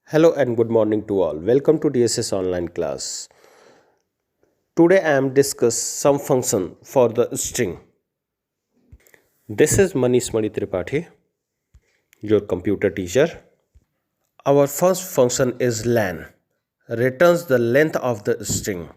Hello and good morning to all. Welcome to DSS online class. Today I am discuss some function for the string. This is Manish Mani Tripathi, your computer teacher. Our first function is len, returns the length of the string.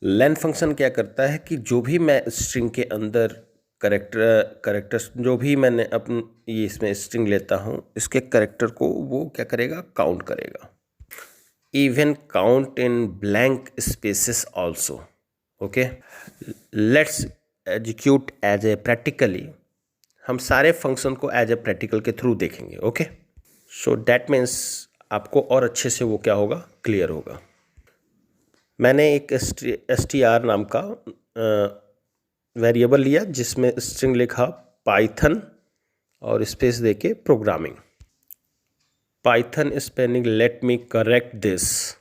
len function क्या करता है कि जो भी मैं string के अंदर characters जो भी मैंने अपन ये इसमें स्ट्रिंग लेता हूँ इसके करेक्टर को वो क्या करेगा, काउंट करेगा. Even count in blank spaces also. Okay, let's execute as a practically. हम सारे फंक्शन को एज ए प्रैक्टिकल के थ्रू देखेंगे. ओके, सो डैट मीन्स आपको और अच्छे से वो क्या होगा, क्लियर होगा. मैंने एक str नाम का वेरिएबल लिया जिसमें स्ट्रिंग लिखा पाइथन और स्पेस देके programming. Python spelling, let me correct this.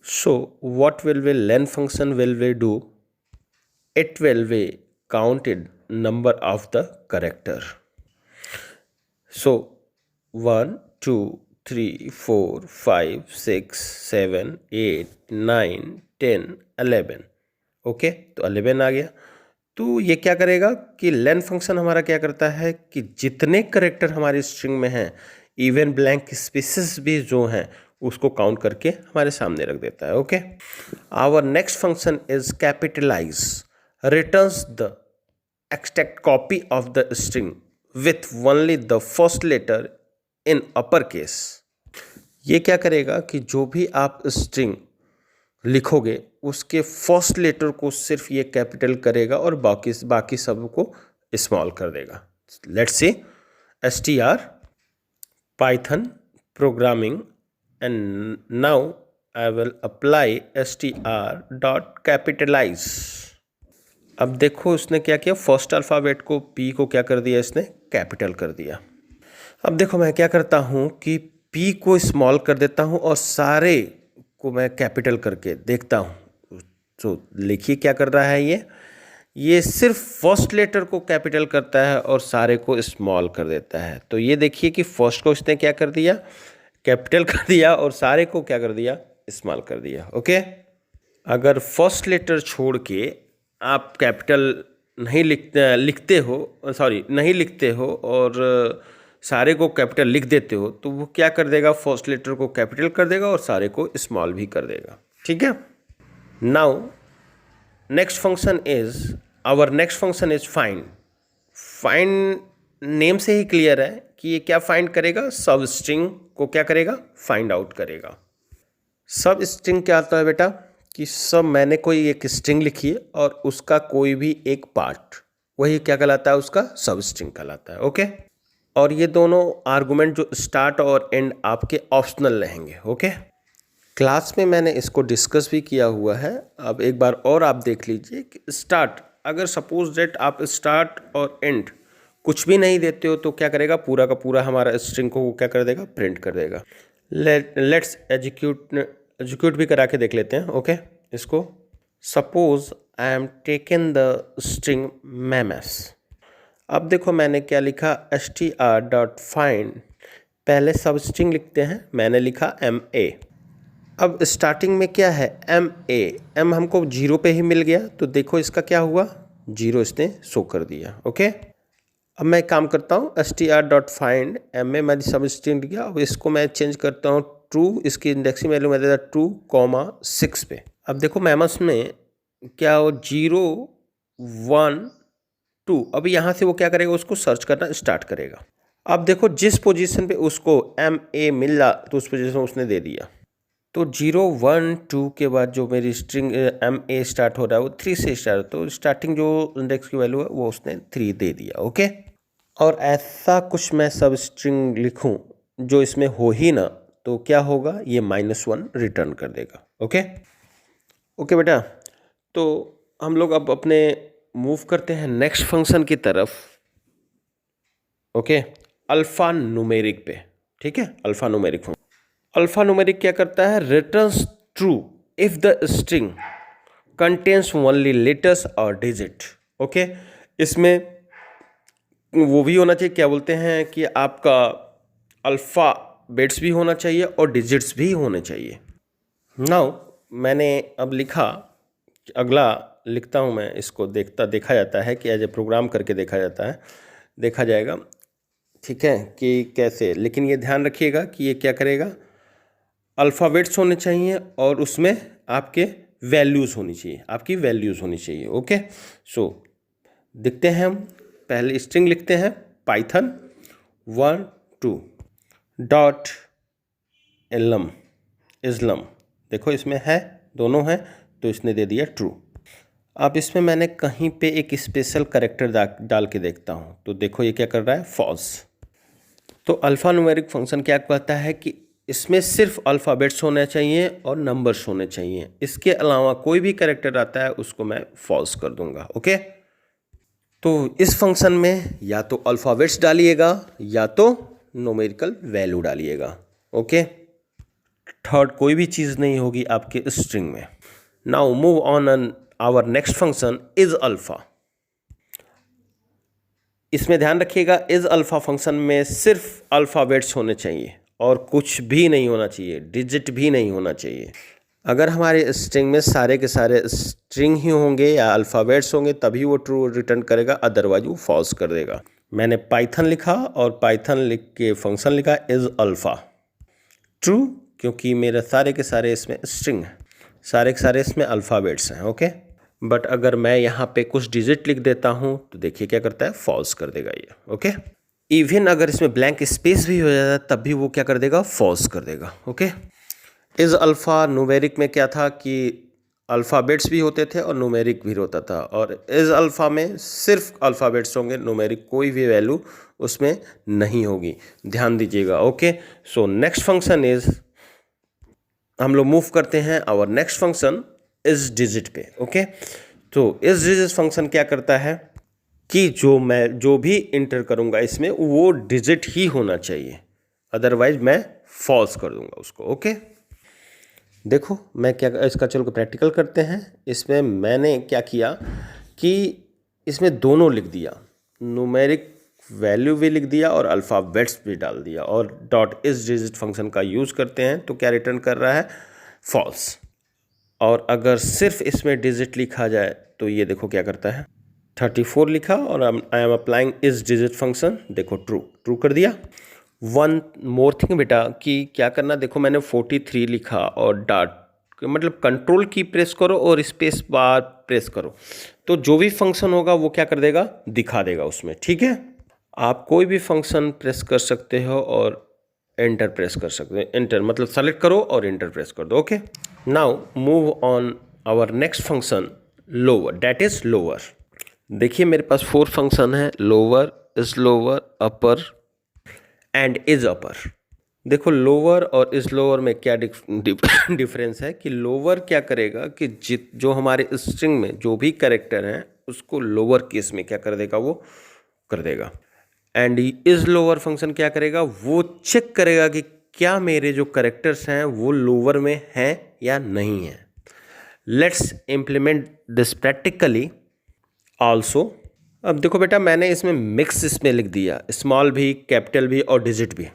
So what will be len function will we do? It will be counted number of the character. So 1 2 3 4 5 6 7 8 9 10 11. Okay, तो 11 आ गया. तो ये क्या करेगा कि len फंक्शन हमारा क्या करता है कि जितने करेक्टर हमारी स्ट्रिंग में हैं, इवन ब्लैंक स्पेसेस भी जो हैं उसको काउंट करके हमारे सामने रख देता है. Okay, our next function is capitalise, returns the extract copy of the string with only the first letter in upper case. ये क्या करेगा कि जो भी आप स्ट्रिंग लिखोगे उसके फर्स्ट लेटर को सिर्फ ये कैपिटल करेगा और बाकी सब को स्मॉल कर देगा. Let's see str Python programming, and now I will apply str.capitalize. अब देखो उसने क्या किया, फर्स्ट अल्फ़ाबेट को p को क्या कर दिया, इसने कैपिटल कर दिया. अब देखो मैं क्या करता हूँ कि p को स्मॉल कर देता हूँ और सारे को मैं कैपिटल करके देखता हूँ. तो देखिए क्या कर रहा है, ये सिर्फ फर्स्ट लेटर को कैपिटल करता है और सारे को स्मॉल कर देता है. तो ये देखिए कि फर्स्ट को इसने क्या कर दिया, कैपिटल कर दिया और सारे को क्या कर दिया, स्मॉल कर दिया. ओके, अगर फर्स्ट लेटर छोड़ के आप कैपिटल नहीं लिखते हो और सारे को कैपिटल लिख देते हो तो वो क्या कर देगा, फर्स्ट लेटर को कैपिटल कर देगा और सारे को स्मॉल भी कर देगा. ठीक है. Now next function is find. Find name से ही क्लियर है कि ये क्या फाइंड करेगा, सब स्ट्रिंग को क्या करेगा, फाइंड आउट करेगा. सब स्ट्रिंग क्या होता है बेटा कि सब मैंने कोई एक स्ट्रिंग लिखी है और उसका कोई भी एक पार्ट, वही क्या कहलाता है, उसका सब स्ट्रिंग कहलाता है. ओके, और ये दोनों आर्गुमेंट जो स्टार्ट और एंड आपके ऑप्शनल रहेंगे. ओके, क्लास में मैंने इसको डिस्कस भी किया हुआ है. अब एक बार और आप देख लीजिए कि स्टार्ट, अगर सपोज डेट आप स्टार्ट और एंड कुछ भी नहीं देते हो तो क्या करेगा, पूरा का पूरा हमारा स्ट्रिंग को क्या कर देगा, प्रिंट कर देगा. लेट्स एग्जीक्यूट भी करा के देख लेते हैं. ओके, इसको suppose I am taken the string mammals. अब देखो मैंने क्या लिखा, str.find. पहले सब स्ट्रिंग लिखते हैं, मैंने लिखा ma. अब स्टार्टिंग में क्या है, m हमको 0 पे ही मिल गया तो देखो इसका क्या हुआ, 0 इसने शो कर दिया. ओके, अब मैं काम करता हूँ str.find m मैंने सब स्ट्रिंग लिया. अब इसको मैं चेंज करता हूँ ट्रू, इसकी इंडेक्सिंग वैल्यू मैं देता 2,6 पे. अब देखो मैमस में क्या हो, 0 1 2. अब यहाँ से वो क्या करेगा, उसको सर्च करना स्टार्ट करेगा. अब देखो जिस पोजीशन पे उसको ma मिला तो उस पोजीशन उसने दे दिया. तो 0 1 2 के बाद जो मेरी स्ट्रिंग ma स्टार्ट हो रहा है वो 3 से स्टार्ट, तो स्टार्टिंग जो इंडेक्स की वैल्यू है वो उसने 3 दे दिया. ओके, और ऐसा कुछ मैं सब स्ट्रिंग लिखूं जो इसमें हो ही ना तो क्या होगा, ये -1 रिटर्न कर देगा. ओके ओके बेटा, तो हम लोग अब अपने मूव करते हैं नेक्स्ट फंक्शन की तरफ. ओके, अल्फा न्यूमेरिक पे. ठीक है, alpha numeric function. Alpha numeric क्या करता है, returns true if the string contains only letters और डिजिट. ओके, इसमें वो भी होना चाहिए, क्या बोलते हैं कि आपका अल्फा अल्फ़ाबेट्स भी होना चाहिए और डिजिट्स भी होने चाहिए। नाउ मैंने अब लिखा, अगला लिखता हूँ मैं, इसको देखा जाता है कि एज ए प्रोग्राम करके देखा जाता है, देखा जाएगा, ठीक है, कि कैसे। लेकिन ये ध्यान रखिएगा कि ये क्या करेगा, अल्फ़ाबेट्स होने चाहिए और उसमें आपके वैल्यूज़ होनी चाहिए, आपकी वैल्यूज़ होनी चाहिए। ओके, सो देखते हैं हम, पहले स्ट्रिंग लिखते हैं पाइथन 1 2 डॉट एलम इस्लम। देखो इसमें है, दोनों हैं, तो इसने दे दिया ट्रू। अब इसमें मैंने कहीं पे एक स्पेशल कैरेक्टर डाल के देखता हूँ, तो देखो ये क्या कर रहा है, फॉल्स। तो अल्फ़ा न्यूमेरिक फंक्शन क्या कहता है कि इसमें सिर्फ अल्फ़ाबेट्स होने चाहिए और नंबर्स होने चाहिए, इसके अलावा कोई भी कैरेक्टर आता है उसको मैं फॉल्स कर दूंगा। ओके, तो इस फंक्शन में या तो अल्फ़ाबेट्स डालिएगा या तो न्यूमेरिकल वैल्यू डालिएगा। ओके, थर्ड कोई भी चीज़ नहीं होगी आपके स्ट्रिंग में। Now move on our next function is alpha. इसमें ध्यान रखिएगा, इज अल्फ़ा फंक्शन में सिर्फ अल्फ़ाबेट्स होने चाहिए और कुछ भी नहीं होना चाहिए, डिजिट भी नहीं होना चाहिए। अगर हमारे स्ट्रिंग में सारे के सारे स्ट्रिंग ही होंगे या अल्फ़ाबेट्स होंगे तभी वो ट्रू रिटर्न करेगा, अदरवाइज वो फॉल्स कर देगा। मैंने पाइथन लिखा और पाइथन लिख के फंक्शन लिखा इज अल्फ़ा, ट्रू, क्योंकि मेरे सारे के सारे इसमें स्ट्रिंग हैं, सारे के सारे इसमें अल्फ़ाबेट्स हैं। ओके, बट अगर मैं यहाँ पे कुछ डिजिट लिख देता हूँ तो देखिए क्या करता है, फॉल्स कर देगा ये। ओके, इवन अगर इसमें ब्लैंक स्पेस भी हो जाता है तब भी वो क्या कर देगा, फॉल्स कर देगा। ओके, इज अल्फ़ा न्यूमेरिक में क्या था कि अल्फ़ाबेट्स भी होते थे और न्यूमेरिक भी होता था, और इज अल्फ़ा में सिर्फ अल्फ़ाबेट्स होंगे, न्यूमेरिक कोई भी वैल्यू उसमें नहीं होगी, ध्यान दीजिएगा। Okay, so next function is, हम लोग मूव करते हैं our next function is digit पे। ओके, तो इज डिजिट फंक्शन क्या करता है कि जो भी इंटर करूंगा इसमें वो डिजिट ही होना चाहिए, अदरवाइज मैं फॉल्स कर दूंगा उसको। ओके, देखो मैं क्या, इसका चलो प्रैक्टिकल करते हैं। इसमें मैंने क्या किया कि इसमें दोनों लिख दिया, न्यूमेरिक वैल्यू भी लिख दिया और अल्फ़ाबेट्स भी डाल दिया, और डॉट इज डिजिट फंक्शन का यूज़ करते हैं तो क्या रिटर्न कर रहा है, फॉल्स। और अगर सिर्फ इसमें डिजिट लिखा जाए तो ये देखो क्या करता है, 34 लिखा और I am applying is digit function, देखो ट्रू, ट्रू कर दिया। वन मोर थिंग बेटा कि क्या करना, देखो मैंने 43 लिखा और डॉट मतलब कंट्रोल की प्रेस करो और स्पेस बार प्रेस करो, तो जो भी फंक्शन होगा वो क्या कर देगा, दिखा देगा उसमें। ठीक है, आप कोई भी फंक्शन प्रेस कर सकते हो और एंटर प्रेस कर सकते हो, एंटर मतलब सेलेक्ट करो और एंटर प्रेस कर दो। Okay, now move on our next function lower, that is lower. देखिए मेरे पास 4 फंक्शन है, lower, is lower, upper and is upper. देखो लोअर और इज लोअर में क्या डिफरेंस है कि लोअर क्या करेगा कि जो हमारे स्ट्रिंग में जो भी कैरेक्टर हैं उसको लोअर केस में क्या कर देगा, वो कर देगा। एंड इज लोअर फंक्शन क्या करेगा, वो चेक करेगा कि क्या मेरे जो कैरेक्टर्स हैं वो लोअर में हैं या नहीं है। Let's implement this practically also. अब देखो बेटा मैंने इसमें मिक्स इसमें लिख दिया, स्मॉल भी, कैपिटल भी और डिजिट भी,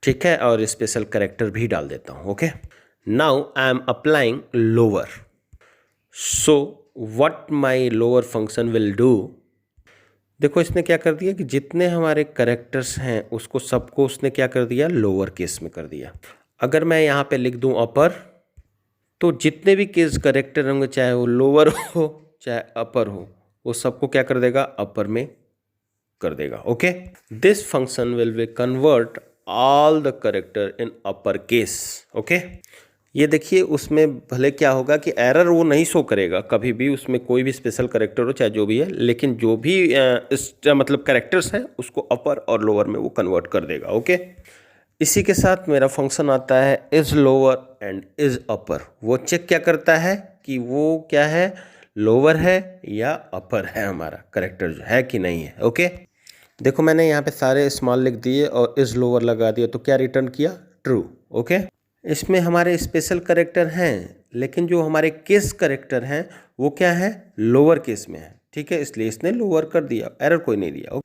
ठीक है, और स्पेशल कैरेक्टर भी डाल देता हूँ। Okay, now I am applying lower, so what my lower function will do, देखो इसने क्या कर दिया कि जितने हमारे कैरेक्टर्स हैं उसको सबको उसने क्या कर दिया, लोअर केस में कर दिया। अगर मैं यहाँ पे लिख दूँ अपर, तो जितने भी केस कैरेक्टर होंगे चाहे वो लोअर हो चाहे अपर हो, वो सबको क्या कर देगा, अपर में कर देगा। Okay, this function will be convert all the character in upper case. Okay, ये देखिए उसमें भले क्या होगा कि एरर वो नहीं शो करेगा कभी भी, उसमें कोई भी स्पेशल कैरेक्टर हो चाहे जो भी है, लेकिन जो भी मतलब कैरेक्टर्स हैं उसको अपर और लोअर में वो कन्वर्ट कर देगा। ओके, इसी के साथ मेरा फंक्शन आता है इज लोअर एंड इज अपर। वो चेक क्या करता है कि वो क्या है, लोअर है या अपर है, हमारा कैरेक्टर जो है कि नहीं है। ओके, देखो मैंने यहाँ पे सारे स्मॉल लिख दिए और इज लोअर लगा दिया, तो क्या रिटर्न किया, ट्रू। ओके, इसमें हमारे स्पेशल कैरेक्टर हैं लेकिन जो हमारे केस कैरेक्टर हैं वो क्या है, लोअर केस में है। ठीक है, इसलिए इसने लोअर कर दिया, एरर कोई नहीं दिया।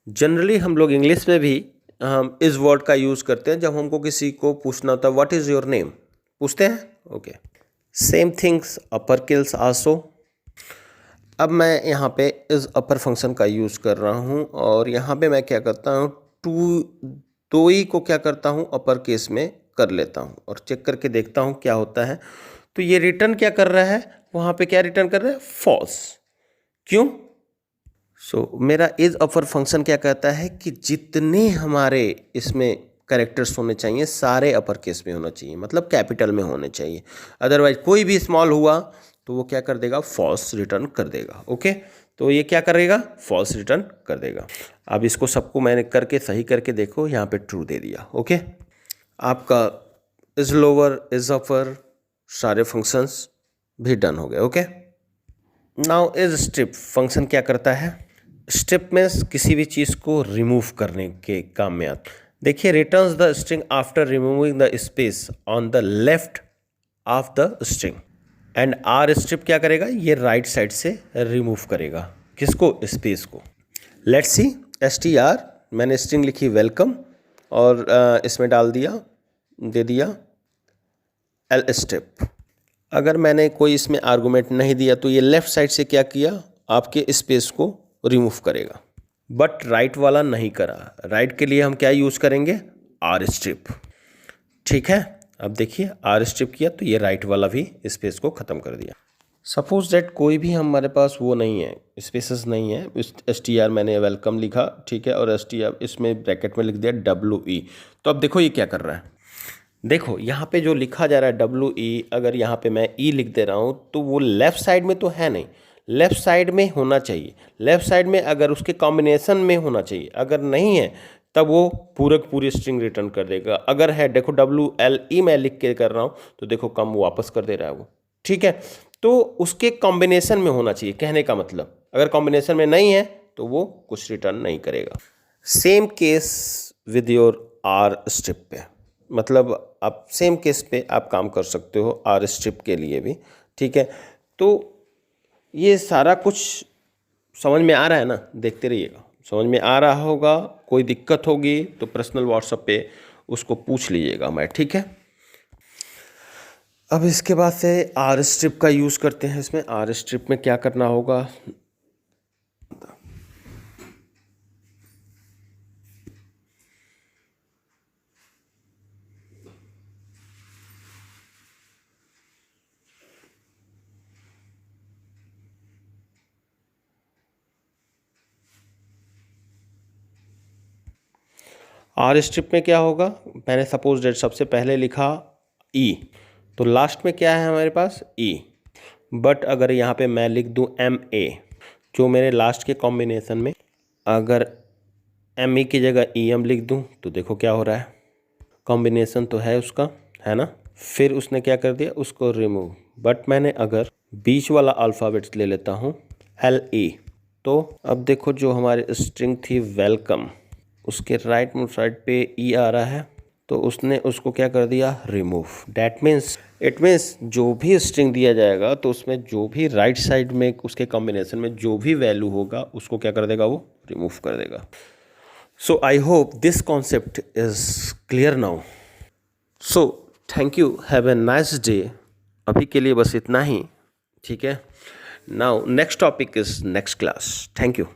जनरली हम लोग इंग्लिश में भी हम इस वर्ड का यूज़ करते हैं जब हमको किसी को पूछना होता है व्हाट इज़ योर नेम, पूछते हैं। Okay, same things upper case also. अब मैं यहाँ पे इस अपर फंक्शन का यूज़ कर रहा हूँ और यहाँ पे मैं क्या करता हूँ, दो ही को क्या करता हूँ अपर केस में कर लेता हूँ और चेक करके देखता हूँ क्या होता है। तो ये रिटर्न क्या कर रहा है, वहाँ पे क्या रिटर्न कर रहा है, फॉल्स। क्यों? मेरा इज अपर फंक्शन क्या कहता है कि जितने हमारे इसमें कैरेक्टर्स होने चाहिए सारे अपर केस में होना चाहिए, मतलब कैपिटल में होने चाहिए। अदरवाइज कोई भी स्मॉल हुआ तो वो क्या कर देगा, फॉल्स रिटर्न कर देगा। ओके, तो ये क्या करेगा, फॉल्स रिटर्न कर देगा। अब इसको सबको मैंने करके सही करके देखो, यहाँ पे ट्रू दे दिया। ओके, आपका इज लोअर इज अपर सारे फंक्शंस भी डन हो गए। Okay, now is strip function क्या करता है, स्ट्रिप में किसी भी चीज़ को रिमूव करने के काम में आता। देखिए, returns the string after removing the space on the left of the string and R strip क्या करेगा, ये राइट साइड से रिमूव करेगा किसको, स्पेस को। लेट्स सी str, मैंने स्ट्रिंग लिखी वेलकम और इसमें डाल दिया, दे दिया एल स्ट्रिप। अगर मैंने कोई इसमें आर्गूमेंट नहीं दिया तो ये लेफ्ट साइड से क्या किया, आपके स्पेस को रिमूव करेगा, बट राइट वाला नहीं करा। राइट के लिए हम क्या यूज़ करेंगे, आर स्ट्रिप। ठीक है, अब देखिए आर स्ट्रिप किया तो ये राइट वाला भी स्पेस को ख़त्म कर दिया। सपोज दैट कोई भी हमारे पास वो नहीं है, स्पेसेस नहीं है, str मैंने वेलकम लिखा, ठीक है, और str इसमें ब्रैकेट में लिख दिया WE। तो अब देखो ये क्या कर रहा है, देखो यहाँ पे जो लिखा जा रहा है WE, अगर यहाँ पे मैं E लिख दे रहा हूँ तो वो लेफ़्ट साइड में तो है नहीं, लेफ़्ट साइड में होना चाहिए। लेफ़्ट साइड में अगर उसके कॉम्बिनेशन में होना चाहिए, अगर नहीं है तब वो पूरी स्ट्रिंग रिटर्न कर देगा। अगर है, देखो WLE मैं लिख के कर रहा हूँ तो देखो कम वापस कर दे रहा है वो। ठीक है, तो उसके कॉम्बिनेशन में होना चाहिए, कहने का मतलब अगर कॉम्बिनेशन में नहीं है तो वो कुछ रिटर्न नहीं करेगा। Same case with your R strip पे, मतलब आप सेम केस पे आप काम कर सकते हो आर स्ट्रिप के लिए भी। ठीक है, तो ये सारा कुछ समझ में आ रहा है ना, देखते रहिएगा, समझ में आ रहा होगा। कोई दिक्कत होगी तो पर्सनल व्हाट्सएप पे उसको पूछ लीजिएगा मैं, ठीक है। अब इसके बाद से आर स्ट्रिप का यूज़ करते हैं। इसमें आर स्ट्रिप में क्या करना होगा, आर स्ट्रिप में क्या होगा, मैंने सपोज डेट सबसे पहले लिखा ई, तो लास्ट में क्या है हमारे पास ई, बट अगर यहाँ पे मैं लिख दूँ MA, जो मेरे लास्ट के कॉम्बिनेशन में अगर ME की जगह EM लिख दूँ तो देखो क्या हो रहा है, कॉम्बिनेशन तो है उसका, है ना। फिर उसने क्या कर दिया, उसको रिमूव, बट मैंने अगर बीच वाला अल्फ़ाबेट्स ले लेता हूँ LE, तो अब देखो जो हमारी स्ट्रिंग थी वेलकम, उसके राइट साइड पे ई आ रहा है, तो उसने उसको क्या कर दिया, remove. That means it means जो भी स्ट्रिंग दिया जाएगा तो उसमें जो भी राइट साइड में उसके कॉम्बिनेशन में जो भी वैल्यू होगा उसको क्या कर देगा, वो रिमूव कर देगा। So I hope this concept is clear now. So thank you, have a nice day. अभी के लिए बस इतना ही, ठीक है। Now next topic is next class. Thank you.